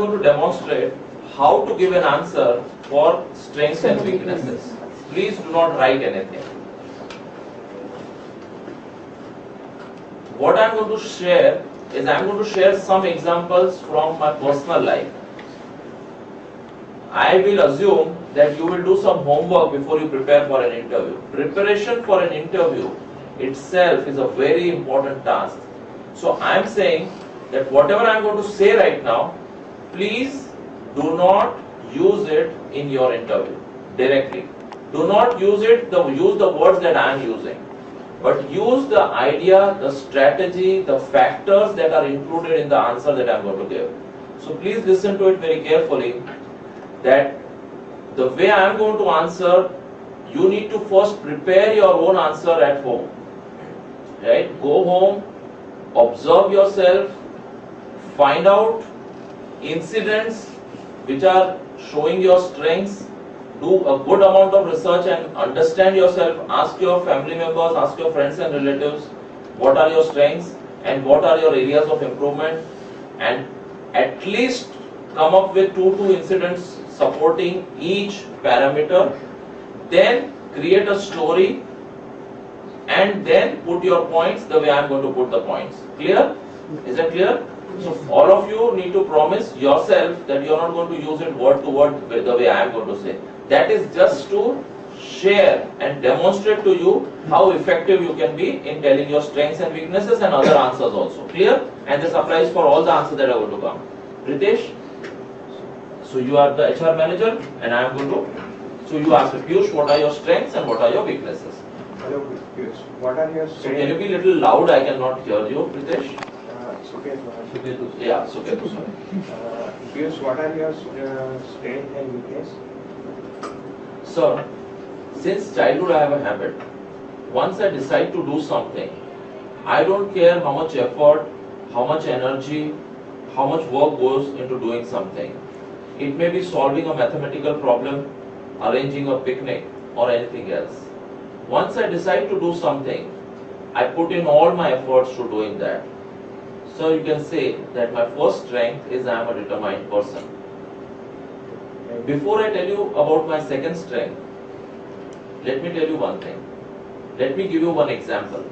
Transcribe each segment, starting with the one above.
going to demonstrate how to give an answer for strengths and weaknesses. Please do not write anything. What I am going to share is I am going to share some examples from my personal life. I will assume that you will do some homework before you prepare for an interview. Preparation for an interview itself is a very important task. So I am saying that whatever I am going to say right now, please do not use it in your interview directly. Do not use the words that I am using, but use the idea, the strategy, the factors that are included in the answer that I am going to give. So please listen to it very carefully, that the way I am going to answer, you need to first prepare your own answer at home. Right? Go home, observe yourself, find out incidents which are showing your strengths, do a good amount of research and understand yourself. Ask your family members, ask your friends and relatives what are your strengths and what are your areas of improvement, and at least come up with two incidents supporting each parameter. Then create a story and then put your points the way I am going to put the points. Clear? Is that clear? So all of you need to promise yourself that you are not going to use it word to word the way I am going to say. That is just to share and demonstrate to you how effective you can be in telling your strengths and weaknesses and other answers also. Clear? And this applies for all the answers that are going to come. Ritesh? So you are the HR manager and I am going to. So you ask Piyush, what are your strengths and what are your weaknesses? Hello, Piyush. What are your So strengths? can you be a little loud? I cannot hear you, Ritesh. Suketu. Yeah, Suketu, sorry. Piyush, what are your strengths and weakness? Sir, since childhood I have a habit. Once I decide to do something, I don't care how much effort, how much energy, how much work goes into doing something. It may be solving a mathematical problem, arranging a picnic, or anything else. Once I decide to do something, I put in all my efforts to doing that. So you can say that my first strength is I am a determined person. Before I tell you about my second strength, let me tell you one thing. Let me give you one example.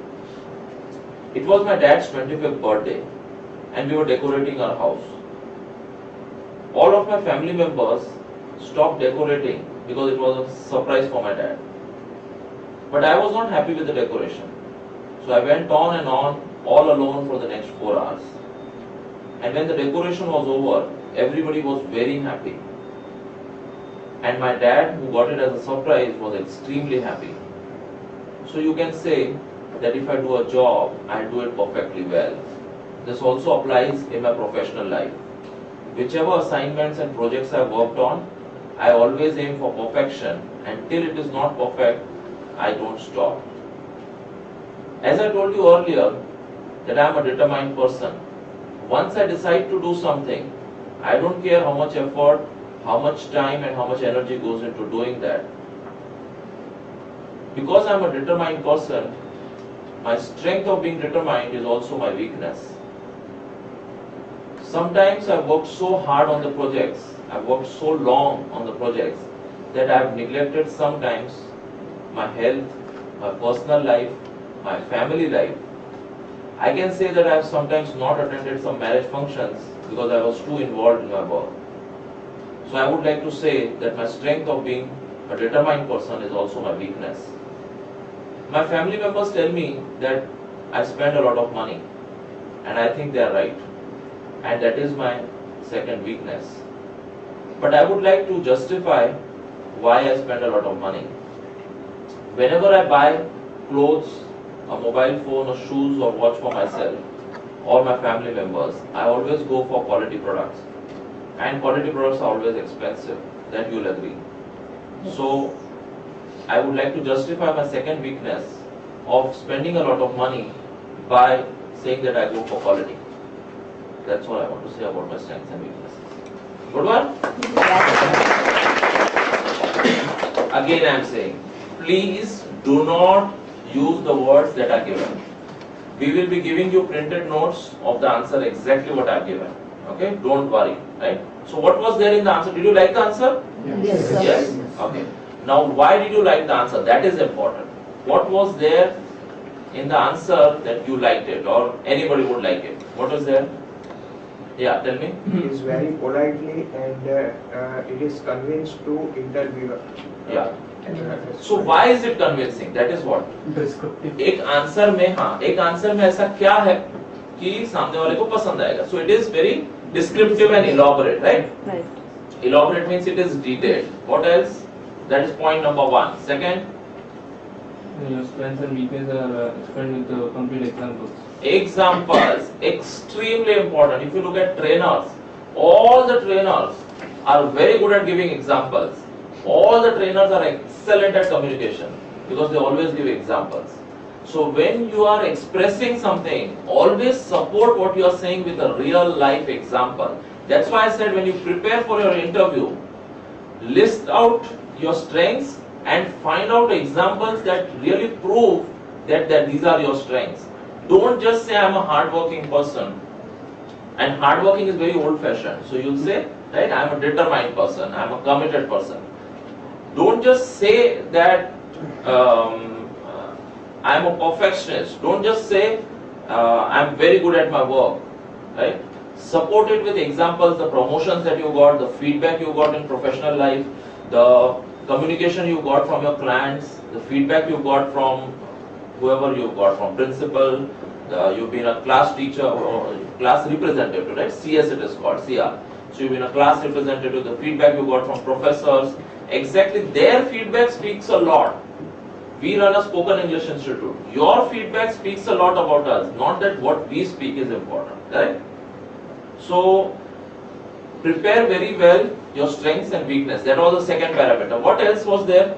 It was my dad's 25th birthday and we were decorating our house. All of my family members stopped decorating because it was a surprise for my dad. But I was not happy with the decoration. So I went on and on all alone for the next 4 hours. And when the decoration was over, everybody was very happy. And my dad, who got it as a surprise, was extremely happy. So you can say that if I do a job, I do it perfectly well. This also applies in my professional life. Whichever assignments and projects I worked on, I always aim for perfection, and till it is not perfect, I don't stop. As I told you earlier, that I am a determined person. Once I decide to do something, I don't care how much effort, how much time and how much energy goes into doing that. Because I am a determined person, my strength of being determined is also my weakness. Sometimes I've worked so hard on the projects, I've worked so long on the projects, that I've neglected sometimes my health, my personal life, my family life. I can say that I have sometimes not attended some marriage functions because I was too involved in my work. So I would like to say that my strength of being a determined person is also my weakness. My family members tell me that I spend a lot of money, and I think they are right. And that is my second weakness. But I would like to justify why I spend a lot of money. Whenever I buy clothes, a mobile phone, or shoes or watch for myself or my family members, I always go for quality products. And quality products are always expensive, that you'll agree. So I would like to justify my second weakness of spending a lot of money by saying that I go for quality. That's all I want to say about my strengths and weaknesses. Good one? Again I am saying, please do not use the words that are given. We will be giving you printed notes of the answer exactly what I have given. Okay, don't worry. right? So what was there in the answer? Did you like the answer? Yes, sir. Yes? Okay. Now why did you like the answer? That is important. What was there in the answer that you liked it or anybody would like it? What was there? Yeah, tell me. It is very politely and it is convinced to interviewer. Yeah. That's So fine. why is it convincing? That is what? Descriptive. एक answer में हाँ एक answer में ऐसा क्या है कि सामने वाले को पसंद आएगा. So it is very descriptive and elaborate, right? Right. Elaborate means it is detailed. What else? That is point number 1. Second, Your strengths and weaknesses are explained with complete examples. examples, extremely important. If you look at trainers, all the trainers are very good at giving examples. All the trainers are excellent at communication because they always give examples. So when you are expressing something, always support what you are saying with a real life example. That's why I said when you prepare for your interview, list out your strengths and find out examples that really prove that these are your strengths. Don't just say I'm a hardworking person. And hardworking is very old fashioned. So you'll say, right, I'm a determined person, I'm a committed person. Don't just say that I'm a perfectionist. Don't just say I'm very good at my work, right? Support it with examples, the promotions that you got, the feedback you got in professional life, the communication you got from your clients, the feedback you got from whoever you got from principal, you've been a class teacher or class representative, right? CS it is called, CR. So you've been a class representative, the feedback you got from professors, exactly their feedback speaks a lot. We run a spoken English institute. Your feedback speaks a lot about us, not that what we speak is important, right? So prepare very well your strengths and weakness. That was the second parameter. What else was there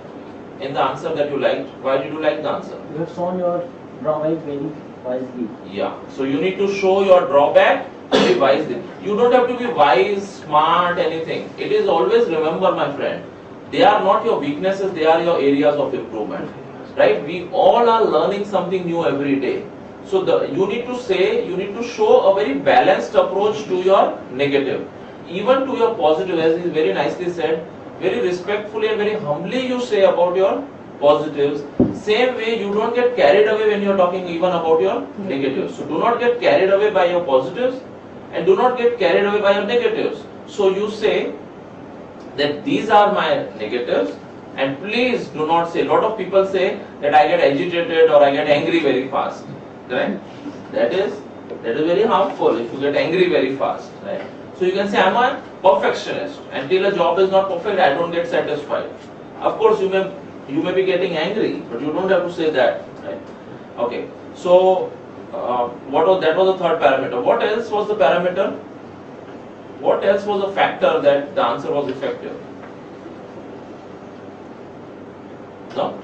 in the answer that you liked? Why did you like the answer? You have shown your drawback very wisely. Yeah. So you need to show your drawback very wisely. You don't have to be wise, smart, anything. It is always, remember my friend, they are not your weaknesses, they are your areas of improvement. Right? We all are learning something new every day. So you need to say, you need to show a very balanced approach to your negative. Even to your positive, as is very nicely said, very respectfully and very humbly you say about your positives. Same way, you don't get carried away when you are talking even about your negatives. So do not get carried away by your positives and do not get carried away by your negatives. So you say that these are my negatives and please do not say, a lot of people say that I get agitated or I get angry very fast. Right? That is very harmful if you get angry very fast. Right? So you can say I'm a perfectionist. Until a job is not perfect, I don't get satisfied. Of course, you may be getting angry, but you don't have to say that. Right? Okay. So that was the third parameter. What else was the parameter? What else was the factor that the answer was effective? No?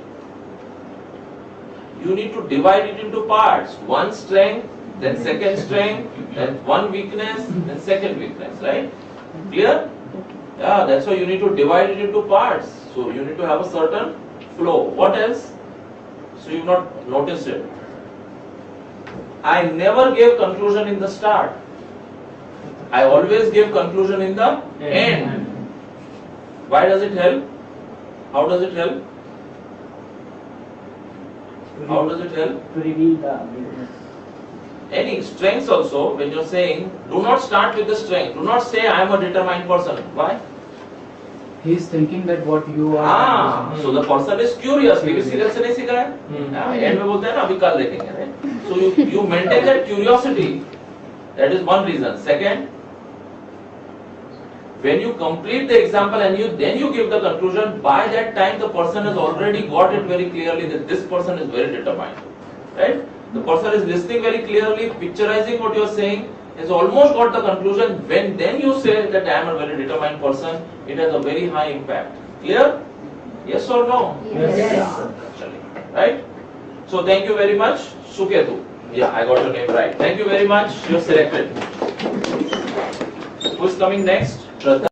You need to divide it into parts. One strength, then second strength, then one weakness, then second weakness, right? Clear? Yeah, that's why you need to divide it into parts. So you need to have a certain flow. What else? So you've not noticed it. I never gave conclusion in the start. I always give conclusion in the end. Why does it help? How does it help? How does it help? To reveal the weakness. Any strengths also, when you're saying, do not start with the strength. Do not say I am a determined person. Why? He is thinking that what you are. So the person is curious. क्योंकि serial से नहीं सीखा है. End में बोलते हैं ना अभी कल देखेंगे. Right? So you maintain that curiosity. That is one reason. Second, when you complete the example and then you give the conclusion, by that time the person has already got it very clearly that this person is very determined. Right? The person is listening very clearly, picturizing what you are saying, has almost got the conclusion. When then you say that I am a very determined person, it has a very high impact. Clear? Yes or no? Yes. Actually. Right? So thank you very much, Suketu. Yeah, I got your name right. Thank you very much. You're selected. Who's coming next? Shraddha.